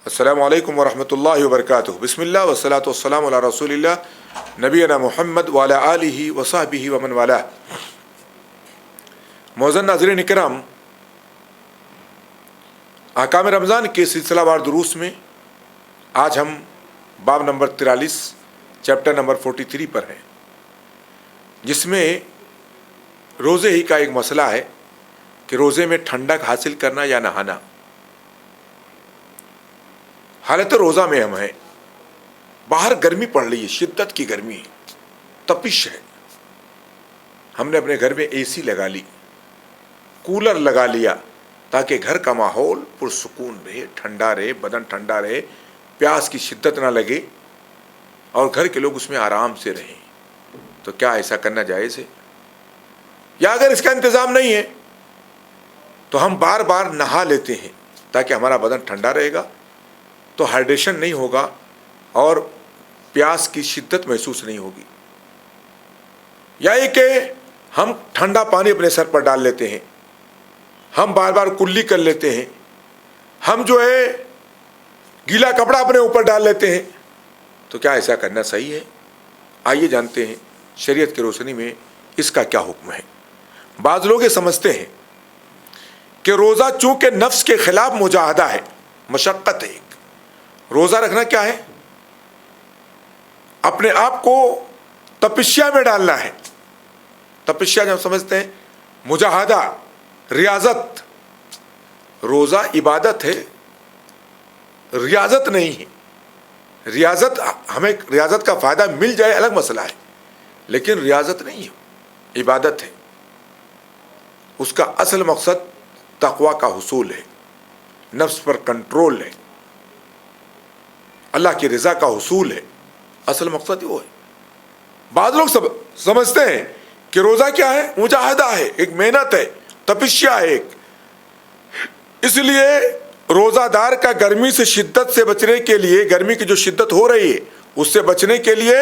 السلام علیکم ورحمۃ اللہ وبرکاتہ. بسم اللہ والصلاۃ والسلام علی رسول اللہ نبینا محمد وعلی آلہ وصحبہ ومن والاه. معزز ناظرین کرام، احکام رمضان کے سلسلہ وار دروس میں آج ہم باب نمبر 43 چیپٹر نمبر 43 پر ہیں، جس میں روزے ہی کا ایک مسئلہ ہے کہ روزے میں ٹھنڈک حاصل کرنا یا نہانا. حالت روزہ میں ہم ہیں، باہر گرمی پڑ رہی ہے، شدت کی گرمی ہے، تپش ہے. ہم نے اپنے گھر میں اے سی لگا لی، کولر لگا لیا تاکہ گھر کا ماحول پرسکون رہے، ٹھنڈا رہے، بدن ٹھنڈا رہے، پیاس کی شدت نہ لگے اور گھر کے لوگ اس میں آرام سے رہیں. تو کیا ایسا کرنا جائز ہے؟ یا اگر اس کا انتظام نہیں ہے تو ہم بار بار نہا لیتے ہیں تاکہ ہمارا بدن ٹھنڈا رہے گا، تو ہائیڈریشن نہیں ہوگا اور پیاس کی شدت محسوس نہیں ہوگی. یا یہ کہ ہم ٹھنڈا پانی اپنے سر پر ڈال لیتے ہیں، ہم بار بار کلی کر لیتے ہیں، ہم گیلا کپڑا اپنے اوپر ڈال لیتے ہیں. تو کیا ایسا کرنا صحیح ہے؟ آئیے جانتے ہیں شریعت کی روشنی میں اس کا کیا حکم ہے. بعض لوگ یہ سمجھتے ہیں کہ روزہ چونکہ نفس کے خلاف مجاہدہ ہے، مشقت ہے. روزہ رکھنا کیا ہے؟ اپنے آپ کو تپسیا میں ڈالنا ہے. تپسیا جب سمجھتے ہیں مجاہدہ، ریاضت. روزہ عبادت ہے، ریاضت نہیں ہے. ریاضت، ہمیں ریاضت کا فائدہ مل جائے الگ مسئلہ ہے، لیکن ریاضت نہیں ہے، عبادت ہے. اس کا اصل مقصد تقوی کا حصول ہے، نفس پر کنٹرول ہے، اللہ کی رضا کا حصول ہے. اصل مقصد وہ ہے. بعض لوگ سمجھتے ہیں کہ روزہ کیا ہے؟ مجاہدہ ہے، ایک محنت ہے، تپسیا ہے ایک. اس لیے روزہ دار کا گرمی سے شدت سے بچنے کے لیے، گرمی کی جو شدت ہو رہی ہے اس سے بچنے کے لیے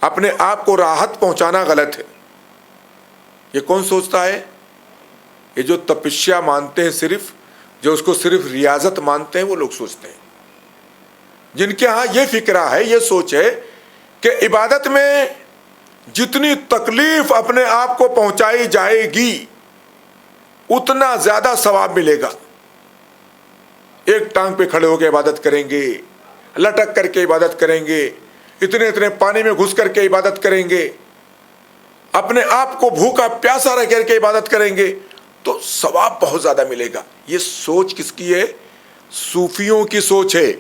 اپنے آپ کو راحت پہنچانا غلط ہے. یہ کون سوچتا ہے؟ یہ جو تپسیا مانتے ہیں، صرف جو اس کو صرف ریاضت مانتے ہیں، وہ لوگ سوچتے ہیں. جن کے ہاں یہ فکرہ ہے، یہ سوچ ہے کہ عبادت میں جتنی تکلیف اپنے آپ کو پہنچائی جائے گی اتنا زیادہ ثواب ملے گا. ایک ٹانگ پہ کھڑے ہو کے عبادت کریں گے، لٹک کر کے عبادت کریں گے، اتنے پانی میں گھس کر کے عبادت کریں گے، اپنے آپ کو بھوکا پیاسا رہ کر کے عبادت کریں گے تو ثواب بہت زیادہ ملے گا. یہ سوچ کس کی ہے؟ صوفیوں کی سوچ ہے،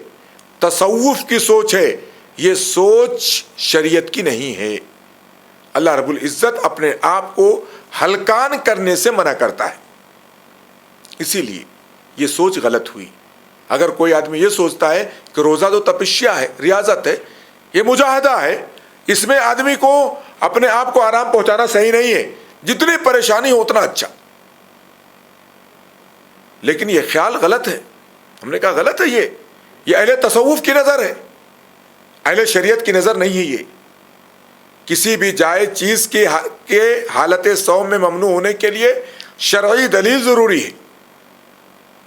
تصوف کی سوچ ہے. یہ سوچ شریعت کی نہیں ہے. اللہ رب العزت اپنے آپ کو ہلکان کرنے سے منع کرتا ہے، اسی لیے یہ سوچ غلط ہوئی. اگر کوئی آدمی یہ سوچتا ہے کہ روزہ تو تپسیا ہے، ریاضت ہے، یہ مجاہدہ ہے، اس میں آدمی کو اپنے آپ کو آرام پہنچانا صحیح نہیں ہے، جتنی پریشانی ہو اتنا اچھا. لیکن یہ خیال غلط ہے. ہم نے کہا غلط ہے. یہ اہل تصوف کی نظر ہے، اہل شریعت کی نظر نہیں ہے. یہ کسی بھی جائز چیز کے حالت صوم میں ممنوع ہونے کے لیے شرعی دلیل ضروری ہے.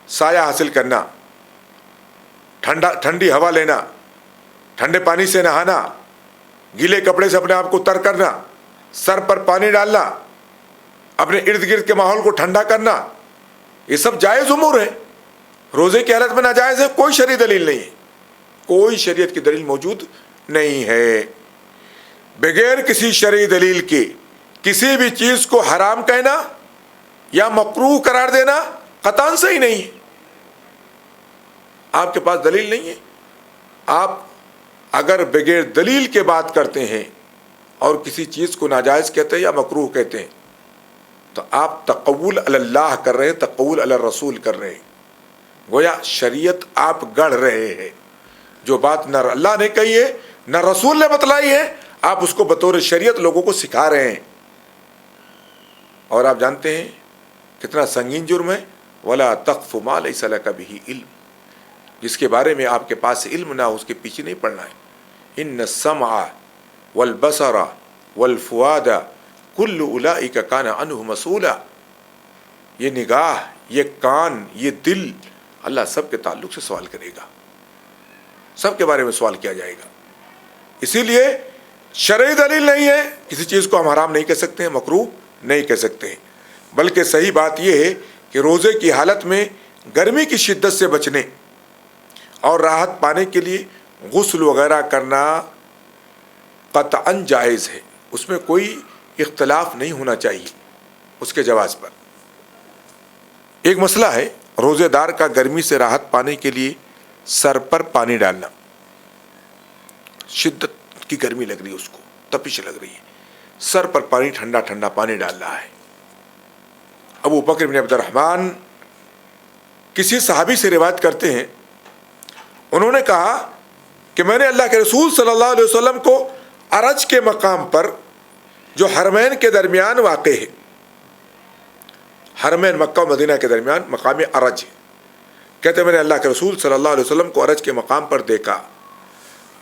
سایہ حاصل کرنا، ٹھنڈی ہوا لینا، ٹھنڈے پانی سے نہانا، گیلے کپڑے سے اپنے آپ کو تر کرنا، سر پر پانی ڈالنا، اپنے ارد گرد کے ماحول کو ٹھنڈا کرنا، یہ سب جائز امور ہیں. روزے کی حالت میں ناجائز ہے، کوئی شرعی دلیل نہیں ہے، کوئی شریعت کی دلیل موجود نہیں ہے. بغیر کسی شرعی دلیل کے کسی بھی چیز کو حرام کہنا یا مکروہ قرار دینا قطعاً صحیح نہیں ہے. آپ کے پاس دلیل نہیں ہے، آپ اگر بغیر دلیل کے بات کرتے ہیں اور کسی چیز کو ناجائز کہتے ہیں یا مکروہ کہتے ہیں تو آپ تقول علی اللہ کر رہے ہیں، تقول علی الرسول کر رہے ہیں. گویا شریعت آپ گڑھ رہے ہیں. جو بات نہ اللہ نے کہی ہے نہ رسول نے بتلائی ہے، آپ اس کو بطور شریعت لوگوں کو سکھا رہے ہیں. اور آپ جانتے ہیں کتنا سنگین جرم ہے، وَلَا تَقْفُ مَا لَيْسَ لَكَ بِهِ عِلْمٌ. جس کے بارے میں آپ کے پاس علم نہ ہو اس کے پیچھے نہیں پڑنا ہے. إِنَّ السَّمْعَ وَالْبَصَرَ وَالْفُؤَادَ كُلُّ أُولَئِكَ كَانَ عَنْهُ مَسْئُولًا. یہ نگاہ، یہ کان، یہ دل، اللہ سب کے تعلق سے سوال کرے گا. سب کے بارے میں سوال کیا جائے گا. اسی لیے شرعی دلیل نہیں ہے, کسی چیز کو ہم حرام نہیں کہہ سکتے ہیں, مکروہ نہیں کہہ سکتے ہیں, بلکہ صحیح بات یہ ہے کہ روزے کی حالت میں گرمی کی شدت سے بچنے اور راحت پانے کے لیے غسل وغیرہ کرنا قطعاً جائز ہے, اس میں کوئی اختلاف نہیں ہونا چاہیے اس کے جواز پر. ایک مسئلہ ہے روزے دار کا گرمی سے راحت پانے کے لیے سر پر پانی ڈالنا. شدت کی گرمی لگ رہی ہے, اس کو تپش لگ رہی ہے, سر پر پانی ٹھنڈا ٹھنڈا پانی ڈال رہا ہے. ابو بکر بن عبد الرحمن کسی صحابی سے روایت کرتے ہیں, انہوں نے کہا کہ میں نے اللہ کے رسول صلی اللہ علیہ وسلم کو عرج کے مقام پر جو حرمین کے درمیان واقع ہے, حرمین مکہ و مدینہ کے درمیان مقام عرج ہے, کہتے ہیں میں نے اللہ کے رسول صلی اللہ علیہ وسلم کو عرج کے مقام پر دیکھا,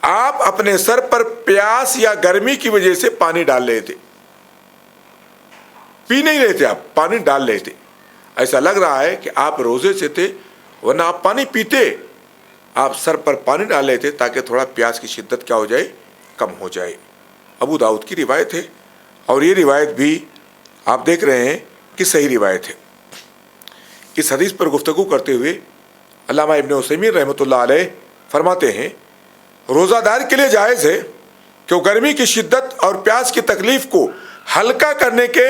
آپ اپنے سر پر پیاس یا گرمی کی وجہ سے پانی ڈال رہے تھے, پی نہیں رہے تھے, آپ پانی ڈال رہے تھے. ایسا لگ رہا ہے کہ آپ روزے سے تھے, ورنہ آپ پانی پیتے, آپ سر پر پانی ڈال رہے تھے تاکہ تھوڑا پیاس کی شدت کیا ہو جائے, کم ہو جائے. ابو داؤد کی روایت ہے, اور یہ روایت بھی آپ دیکھ رہے ہیں کہ صحیح روایت ہے. اس حدیث پر گفتگو کرتے ہوئے علامہ ابن عثیمین رحمۃ اللہ علیہ فرماتے ہیں, روزہ دار کے لیے جائز ہے کہ وہ گرمی کی شدت اور پیاس کی تکلیف کو ہلکا کرنے کے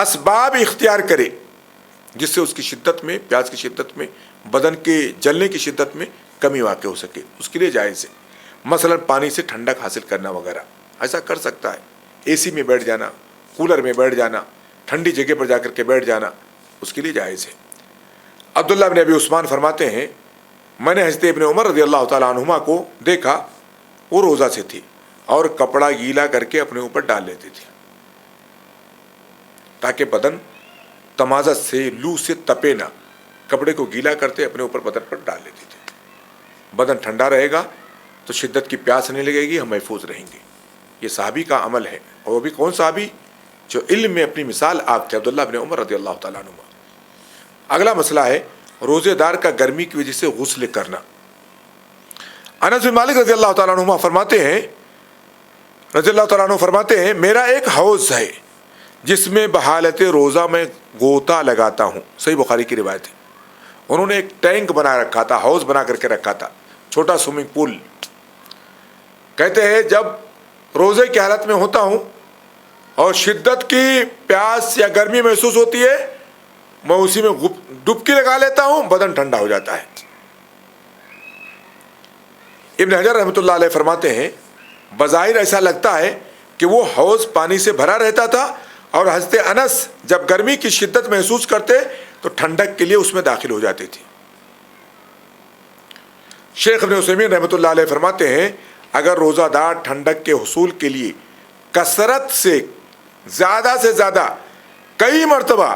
اسباب اختیار کرے, جس سے اس کی شدت میں, پیاس کی شدت میں, بدن کے جلنے کی شدت میں کمی واقع ہو سکے, اس کے لیے جائز ہے. مثلا پانی سے ٹھنڈک حاصل کرنا وغیرہ ایسا کر سکتا ہے, اے سی میں بیٹھ جانا, کولر میں بیٹھ جانا, ٹھنڈی جگہ پر جا کر کے بیٹھ جانا, اس کے لیے جائز ہے. عبداللہ بن ابی عثمان فرماتے ہیں, میں نے حضرت ابن عمر رضی اللہ تعالیٰ عنہما کو دیکھا, وہ روزہ سے تھی اور کپڑا گیلا کر کے اپنے اوپر ڈال لیتے تھے تاکہ بدن تمازت سے, لو سے تپے نہ. کپڑے کو گیلا کرتے اپنے اوپر بدن پر ڈال لیتے تھے. بدن ٹھنڈا رہے گا تو شدت کی پیاس نہیں لگے گی, ہم محفوظ رہیں گے. یہ صحابی کا عمل ہے, اور وہ بھی کون صحابی, جو علم میں اپنی مثال آپ تھے, عبداللہ بن عمر رضی اللہ تعالیٰ عنہ. اگلا مسئلہ ہے روزے دار کا گرمی کی وجہ سے غسل کرنا. انس بن مالک رضی اللہ تعالیٰ عنہ فرماتے ہیں, میرا ایک حوض ہے جس میں بحالت روزہ میں غوطہ لگاتا ہوں. صحیح بخاری کی روایت ہے. انہوں نے ایک ٹینک بنا رکھا تھا, حوض بنا کر کے رکھا تھا, چھوٹا سوئمنگ پول. کہتے ہیں جب روزے کی حالت میں ہوتا ہوں اور شدت کی پیاس یا گرمی محسوس ہوتی ہے, میں اسی میں ڈبکی لگا لیتا ہوں, بدن ٹھنڈا ہو جاتا ہے. ابن حجر رحمۃ اللہ علیہ فرماتے ہیں, بظاہر ایسا لگتا ہے کہ وہ حوض پانی سے بھرا رہتا تھا, اور حضرت انس جب گرمی کی شدت محسوس کرتے تو ٹھنڈک کے لیے اس میں داخل ہو جاتے تھے. شیخ ابن عثیمین رحمۃ اللہ علیہ فرماتے ہیں, اگر روزہ دار ٹھنڈک کے حصول کے لیے کثرت سے زیادہ کئی مرتبہ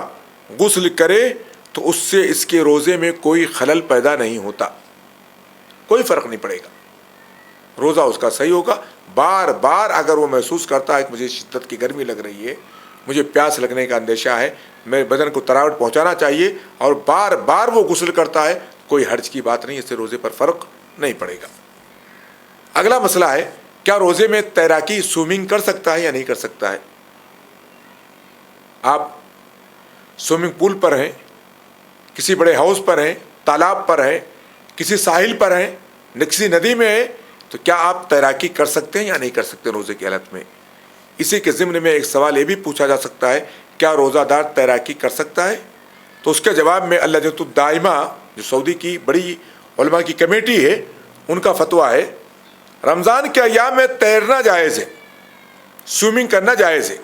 غسل کرے تو اس سے اس کے روزے میں کوئی خلل پیدا نہیں ہوتا, کوئی فرق نہیں پڑے گا, روزہ اس کا صحیح ہوگا. بار بار اگر وہ محسوس کرتا ہے کہ مجھے شدت کی گرمی لگ رہی ہے, مجھے پیاس لگنے کا اندیشہ ہے, میرے بدن کو تراوٹ پہنچانا چاہیے, اور بار بار وہ غسل کرتا ہے, کوئی حرج کی بات نہیں, اس سے روزے پر فرق نہیں پڑے گا. اگلا مسئلہ ہے, کیا روزے میں تیراکی, سوئمنگ کر سکتا ہے یا نہیں کر سکتا ہے. آپ سوئمنگ پول پر ہیں, کسی بڑے ہاؤس پر ہیں, تالاب پر ہیں, کسی ساحل پر ہیں, کسی ندی میں ہیں, تو کیا آپ تیراکی کر سکتے ہیں یا نہیں کر سکتے روزے کی حالت میں. اسی کے ضمن میں ایک سوال یہ بھی پوچھا جا سکتا ہے, کیا روزہ دار تیراکی کر سکتا ہے. تو اس کے جواب میں اللجنۃ الدائمہ, جو سعودی کی بڑی علماء کی کمیٹی ہے, ان کا فتویٰ ہے, رمضان کے ایام میں تیرنا جائز ہے, سوئمنگ کرنا جائز ہے,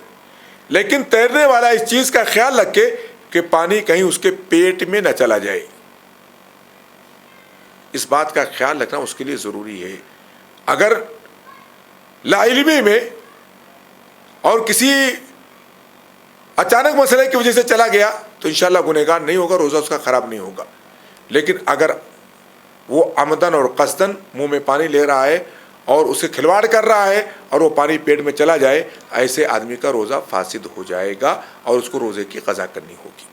لیکن تیرنے والا اس چیز کا خیال رکھے کہ پانی کہیں اس کے پیٹ میں نہ چلا جائے. اس بات کا خیال رکھنا اس کے لیے ضروری ہے. اگر لا علمی میں اور کسی اچانک مسئلے کی وجہ سے چلا گیا تو انشاءاللہ گنہگار نہیں ہوگا, روزہ اس کا خراب نہیں ہوگا. لیکن اگر وہ عمدن اور قصدن منہ میں پانی لے رہا ہے اور اسے کھلواڑ کر رہا ہے اور وہ پانی پیٹ میں چلا جائے, ایسے آدمی کا روزہ فاسد ہو جائے گا اور اس کو روزے کی قضا کرنی ہوگی.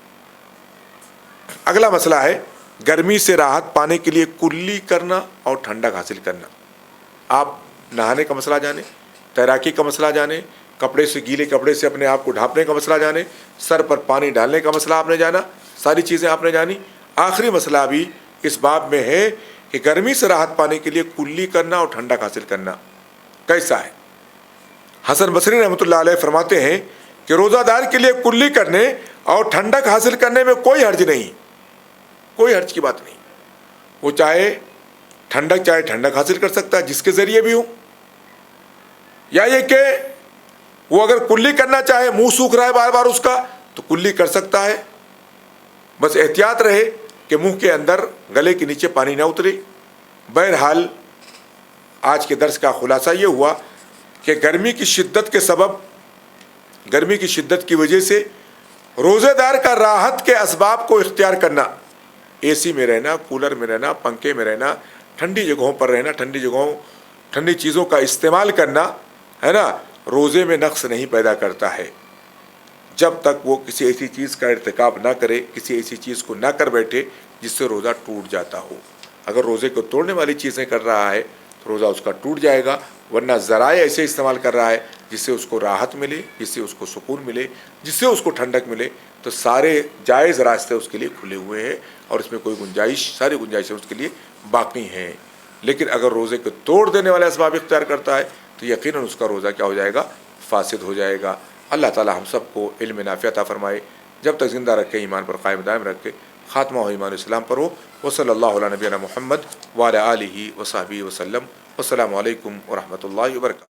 اگلا مسئلہ ہے گرمی سے راحت پانے کے لیے کلی کرنا اور ٹھنڈک حاصل کرنا. آپ نہانے کا مسئلہ جانیں، تیراکی کا مسئلہ جانیں، کپڑے سے گیلے کپڑے سے اپنے آپ کو ڈھانپنے کا مسئلہ جانیں، سر پر پانی ڈالنے کا مسئلہ آپ نے جانا، ساری چیزیں آپ نے جانی۔ آخری مسئلہ بھی اس باب میں ہے کہ گرمی سے راحت پانے کے لیے کلی کرنا اور ٹھنڈک حاصل کرنا کیسا ہے۔ حسن بصری رحمۃ اللہ علیہ فرماتے ہیں کہ روزہ دار کے لیے کلی کرنے اور ٹھنڈک حاصل کرنے میں کوئی حرج نہیں، کوئی حرج کی بات نہیں۔ وہ چاہے ٹھنڈک حاصل کر سکتا ہے جس کے ذریعے بھی ہو، یا یہ کہ وہ اگر کلی کرنا چاہے، منہ سوکھ رہا ہے بار بار اس کا، تو کلی کر سکتا ہے، بس احتیاط رہے کہ منہ کے اندر گلے کے نیچے پانی نہ اترے۔ بہرحال آج کے درس کا خلاصہ یہ ہوا کہ گرمی کی شدت کی وجہ سے روزے دار کا راحت کے اسباب کو اختیار کرنا، اے سی میں رہنا، کولر میں رہنا، پنکھے میں رہنا، ٹھنڈی جگہوں پر رہنا، ٹھنڈی چیزوں کا استعمال کرنا ہے نا، روزے میں نقص نہیں پیدا کرتا ہے جب تک وہ کسی ایسی چیز کا ارتکاب نہ کرے، کسی ایسی چیز کو نہ کر بیٹھے جس سے روزہ ٹوٹ جاتا ہو۔ اگر روزے کو توڑنے والی چیزیں کر رہا ہے تو روزہ اس کا ٹوٹ جائے گا، ورنہ ذرائع ایسے استعمال کر رہا ہے جس سے اس کو راحت ملے، جس سے اس کو سکون ملے، جس سے اس کو ٹھنڈک ملے، تو سارے جائز راستے اس کے لیے کھلے ہوئے ہیں اور اس میں کوئی ساری گنجائشیں اس کے لیے باقی ہیں۔ لیکن اگر روزے کو توڑ دینے والے اسباب اختیار کرتا ہے تو یقیناً اس کا روزہ کیا ہو جائے گا؟ فاسد ہو جائے گا۔ اللہ تعالی ہم سب کو علم نافع عطا فرمائے، جب تک زندہ رکھے، ایمان پر قائم دائم رکھے، خاتمہ ہو ایمان اسلام پر ہو۔ وصلی اللہ علی نبینا محمد وعلی آلہ وصحبہ وسلم۔ السلام علیکم ورحمۃ اللہ وبرکاتہ۔